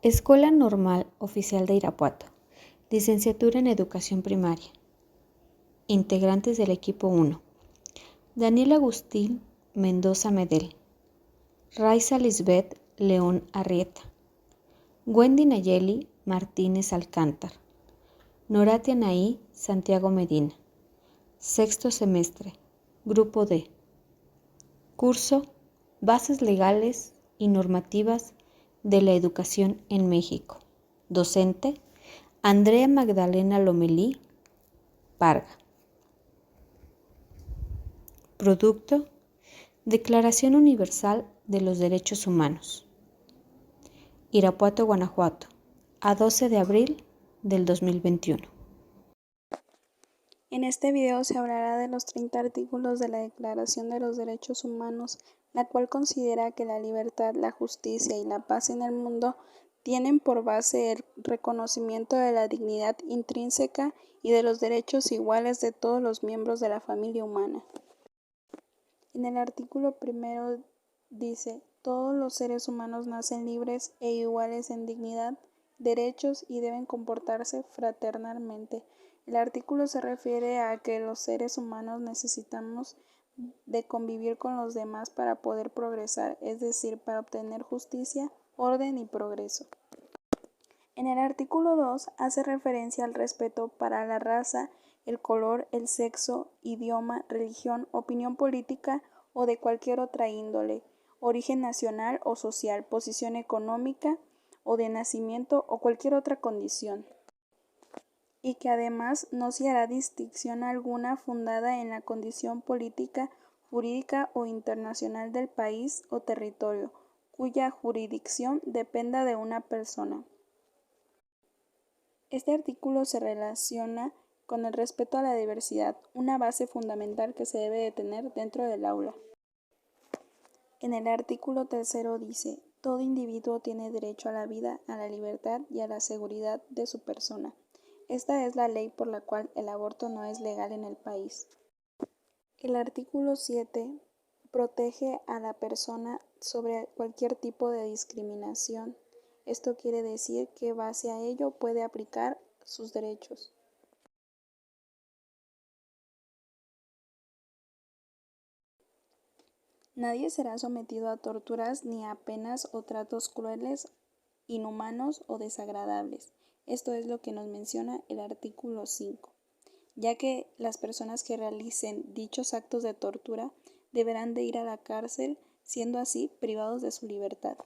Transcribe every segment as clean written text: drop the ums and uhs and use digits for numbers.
Escuela Normal Oficial de Irapuato. Licenciatura en Educación Primaria. Integrantes del equipo 1. Daniel Agustín Mendoza Medel. Raiza Lisbeth León Arrieta. Wendy Nayeli Martínez Alcántar. Noratia Naí Santiago Medina. Sexto semestre. Grupo D. Curso Bases legales y normativas de la educación en México. Docente Andrea Magdalena Lomelí Parga. Producto Declaración Universal de los Derechos Humanos. Irapuato, Guanajuato, a 12 de abril del 2021. En este video se hablará de los 30 artículos de la Declaración de los Derechos Humanos, la cual considera que la libertad, la justicia y la paz en el mundo tienen por base el reconocimiento de la dignidad intrínseca y de los derechos iguales de todos los miembros de la familia humana. En el artículo primero dice: todos los seres humanos nacen libres e iguales en dignidad, derechos y deben comportarse fraternalmente. El artículo se refiere a que los seres humanos necesitamos de convivir con los demás para poder progresar, es decir, para obtener justicia, orden y progreso. En el artículo 2 hace referencia al respeto para la raza, el color, el sexo, idioma, religión, opinión política o de cualquier otra índole, origen nacional o social, posición económica o de nacimiento o cualquier otra condición, y que además no se hará distinción alguna fundada en la condición política, jurídica o internacional del país o territorio, cuya jurisdicción dependa de una persona. Este artículo se relaciona con el respeto a la diversidad, una base fundamental que se debe de tener dentro del aula. En el artículo 3 dice: todo individuo tiene derecho a la vida, a la libertad y a la seguridad de su persona. Esta es la ley por la cual el aborto no es legal en el país. El artículo 7 protege a la persona sobre cualquier tipo de discriminación. Esto quiere decir que base a ello puede aplicar sus derechos. Nadie será sometido a torturas ni a penas o tratos crueles, inhumanos o desagradables. Esto es lo que nos menciona el artículo 5, ya que las personas que realicen dichos actos de tortura deberán de ir a la cárcel, siendo así privados de su libertad.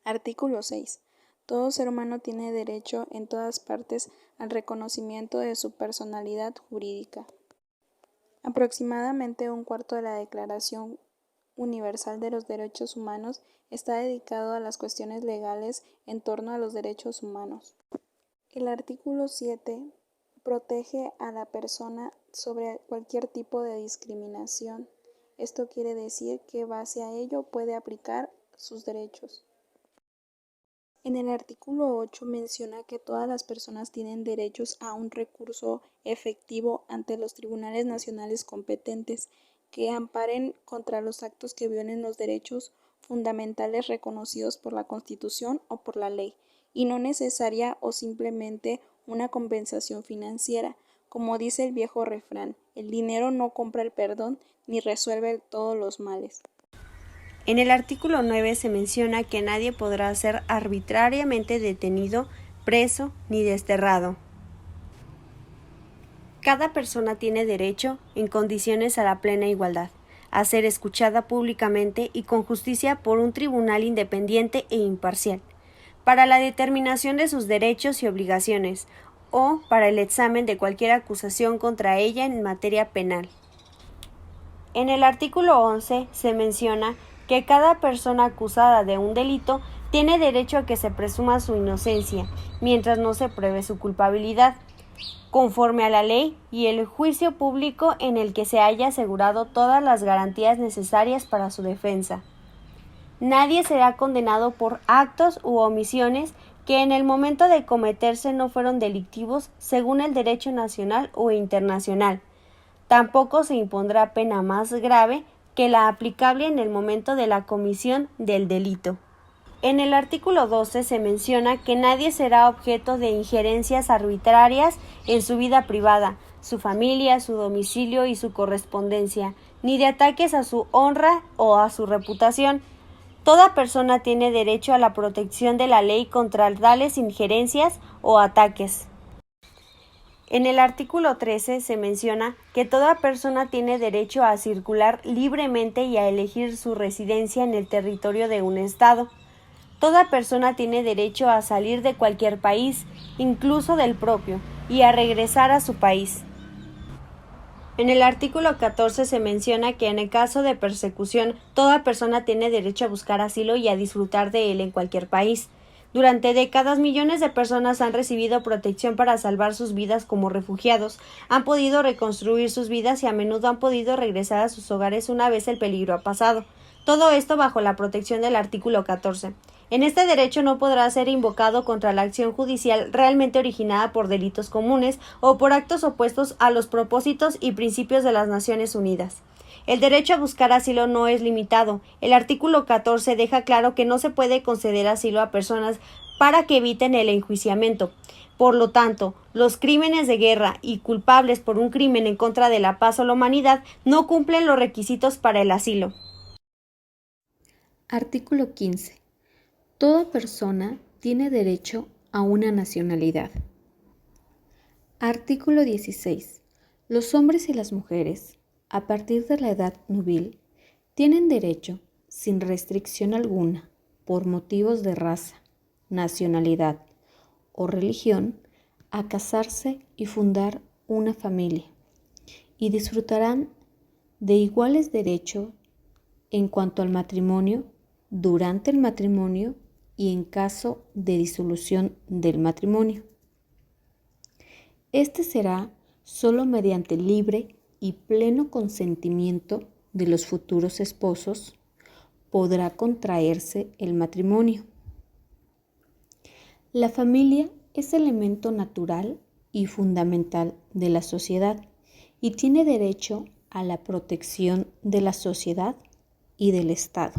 Artículo 6. Todo ser humano tiene derecho en todas partes al reconocimiento de su personalidad jurídica. Aproximadamente un cuarto de la Declaración Universal de los Derechos Humanos está dedicado a las cuestiones legales en torno a los derechos humanos. El artículo 7 protege a la persona sobre cualquier tipo de discriminación. Esto quiere decir que base a ello puede aplicar sus derechos. En el artículo 8 menciona que todas las personas tienen derechos a un recurso efectivo ante los tribunales nacionales competentes que amparen contra los actos que violen los derechos fundamentales reconocidos por la Constitución o por la ley, y no necesaria o simplemente una compensación financiera. Como dice el viejo refrán, el dinero no compra el perdón ni resuelve todos los males. En el artículo 9 se menciona que nadie podrá ser arbitrariamente detenido, preso ni desterrado. Cada persona tiene derecho, en condiciones a la plena igualdad, a ser escuchada públicamente y con justicia por un tribunal independiente e imparcial, para la determinación de sus derechos y obligaciones, o para el examen de cualquier acusación contra ella en materia penal. En el artículo 11 se menciona que cada persona acusada de un delito tiene derecho a que se presuma su inocencia, mientras no se pruebe su culpabilidad, conforme a la ley y el juicio público en el que se haya asegurado todas las garantías necesarias para su defensa. Nadie será condenado por actos u omisiones que en el momento de cometerse no fueron delictivos según el derecho nacional o internacional. Tampoco se impondrá pena más grave que la aplicable en el momento de la comisión del delito. En el artículo 12 se menciona que nadie será objeto de injerencias arbitrarias en su vida privada, su familia, su domicilio y su correspondencia, ni de ataques a su honra o a su reputación. Toda persona tiene derecho a la protección de la ley contra tales injerencias o ataques. En el artículo 13 se menciona que toda persona tiene derecho a circular libremente y a elegir su residencia en el territorio de un estado. Toda persona tiene derecho a salir de cualquier país, incluso del propio, y a regresar a su país. En el artículo 14 se menciona que en el caso de persecución, toda persona tiene derecho a buscar asilo y a disfrutar de él en cualquier país. Durante décadas, millones de personas han recibido protección para salvar sus vidas como refugiados, han podido reconstruir sus vidas y a menudo han podido regresar a sus hogares una vez el peligro ha pasado. Todo esto bajo la protección del artículo 14. En este derecho no podrá ser invocado contra la acción judicial realmente originada por delitos comunes o por actos opuestos a los propósitos y principios de las Naciones Unidas. El derecho a buscar asilo no es limitado. El artículo 14 deja claro que no se puede conceder asilo a personas para que eviten el enjuiciamiento. Por lo tanto, los crímenes de guerra y culpables por un crimen en contra de la paz o la humanidad no cumplen los requisitos para el asilo. Artículo 15. Toda persona tiene derecho a una nacionalidad. Artículo 16. Los hombres y las mujeres, a partir de la edad nubil, tienen derecho, sin restricción alguna, por motivos de raza, nacionalidad o religión, a casarse y fundar una familia, y disfrutarán de iguales derechos en cuanto al matrimonio, durante el matrimonio y en caso de disolución del matrimonio. Este será solo mediante libre y pleno consentimiento de los futuros esposos podrá contraerse el matrimonio. La familia es elemento natural y fundamental de la sociedad y tiene derecho a la protección de la sociedad y del Estado.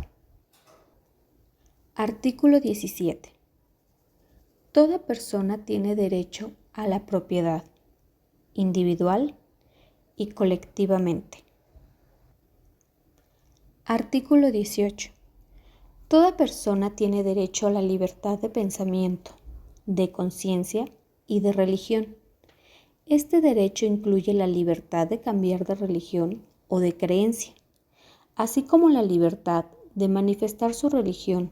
Artículo 17. Toda persona tiene derecho a la propiedad, individual y colectivamente. Artículo 18. Toda persona tiene derecho a la libertad de pensamiento, de conciencia y de religión. Este derecho incluye la libertad de cambiar de religión o de creencia, así como la libertad de manifestar su religión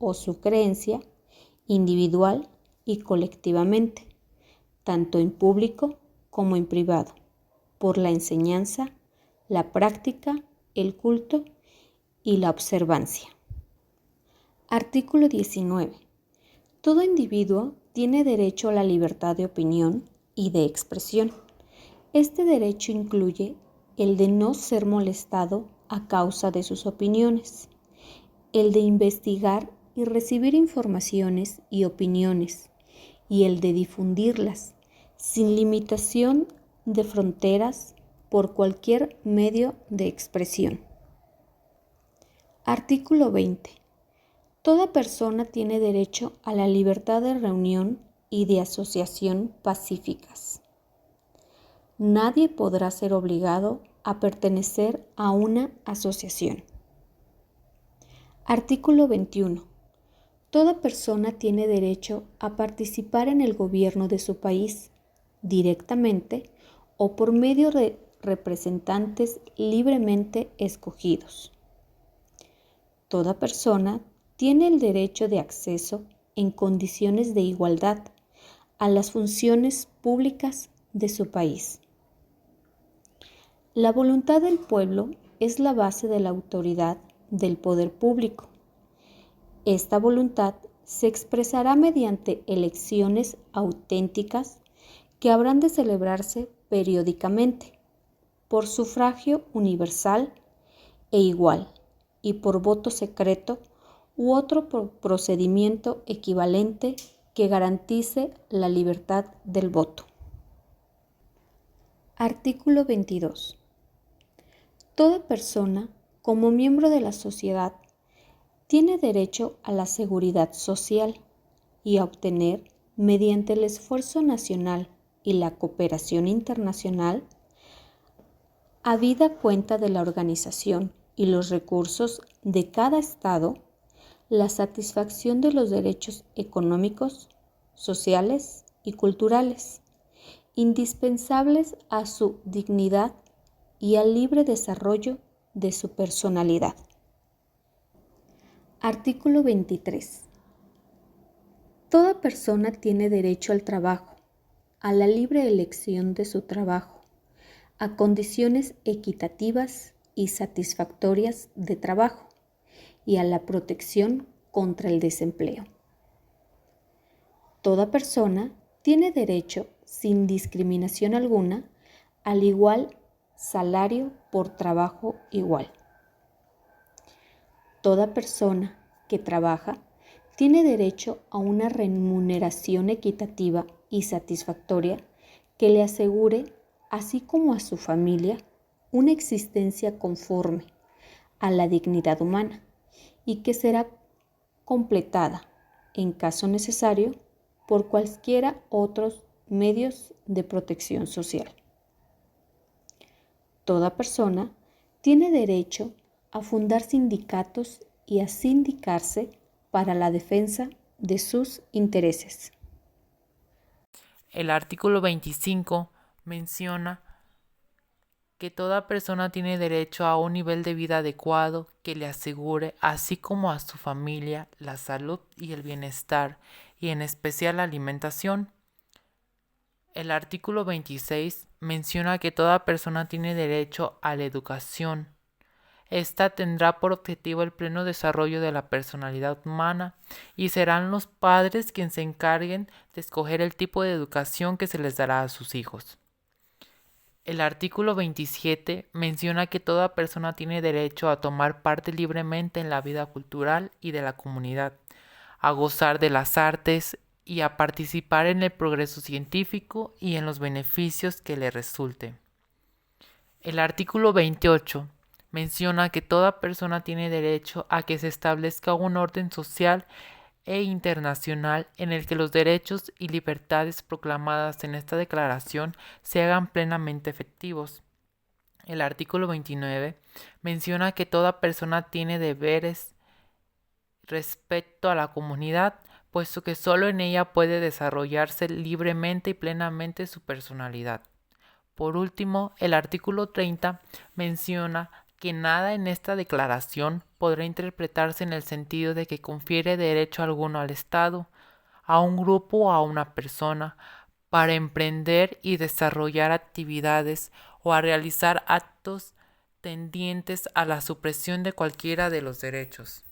o su creencia individual y colectivamente, tanto en público como en privado, por la enseñanza, la práctica, el culto y la observancia. Artículo 19. Todo individuo tiene derecho a la libertad de opinión y de expresión. Este derecho incluye el de no ser molestado a causa de sus opiniones, el de investigar y recibir informaciones y opiniones, y el de difundirlas sin limitación de fronteras por cualquier medio de expresión. Artículo 20. Toda persona tiene derecho a la libertad de reunión y de asociación pacíficas. Nadie podrá ser obligado a pertenecer a una asociación. Artículo 21. Toda persona tiene derecho a participar en el gobierno de su país, directamente o por medio de representantes libremente escogidos. Toda persona tiene el derecho de acceso en condiciones de igualdad a las funciones públicas de su país. La voluntad del pueblo es la base de la autoridad del poder público. Esta voluntad se expresará mediante elecciones auténticas que habrán de celebrarse periódicamente, por sufragio universal e igual y por voto secreto u otro procedimiento equivalente que garantice la libertad del voto. Artículo 22. Toda persona, como miembro de la sociedad, tiene derecho a la seguridad social y a obtener, mediante el esfuerzo nacional y la cooperación internacional, habida cuenta de la organización y los recursos de cada Estado, la satisfacción de los derechos económicos, sociales y culturales, indispensables a su dignidad y al libre desarrollo de su personalidad. Artículo 23. Toda persona tiene derecho al trabajo, a la libre elección de su trabajo, a condiciones equitativas y satisfactorias de trabajo y a la protección contra el desempleo. Toda persona tiene derecho, sin discriminación alguna, al igual salario por trabajo igual. Toda persona que trabaja tiene derecho a una remuneración equitativa y satisfactoria que le asegure, así como a su familia, una existencia conforme a la dignidad humana y que será completada, en caso necesario, por cualquiera otros medios de protección social. Toda persona tiene derecho a fundar sindicatos y a sindicarse para la defensa de sus intereses. El artículo 25 menciona que toda persona tiene derecho a un nivel de vida adecuado que le asegure, así como a su familia, la salud y el bienestar, y en especial la alimentación. El artículo 26 menciona que toda persona tiene derecho a la educación. Esta tendrá por objetivo el pleno desarrollo de la personalidad humana y serán los padres quienes se encarguen de escoger el tipo de educación que se les dará a sus hijos. El artículo 27 menciona que toda persona tiene derecho a tomar parte libremente en la vida cultural y de la comunidad, a gozar de las artes y a participar en el progreso científico y en los beneficios que le resulten. El artículo 28 menciona que toda persona tiene derecho a que se establezca un orden social e internacional en el que los derechos y libertades proclamadas en esta declaración se hagan plenamente efectivos. El artículo 29 menciona que toda persona tiene deberes respecto a la comunidad, puesto que solo en ella puede desarrollarse libremente y plenamente su personalidad. Por último, el artículo 30 menciona que nada en esta declaración podrá interpretarse en el sentido de que confiere derecho alguno al Estado, a un grupo o a una persona, para emprender y desarrollar actividades o a realizar actos tendientes a la supresión de cualquiera de los derechos.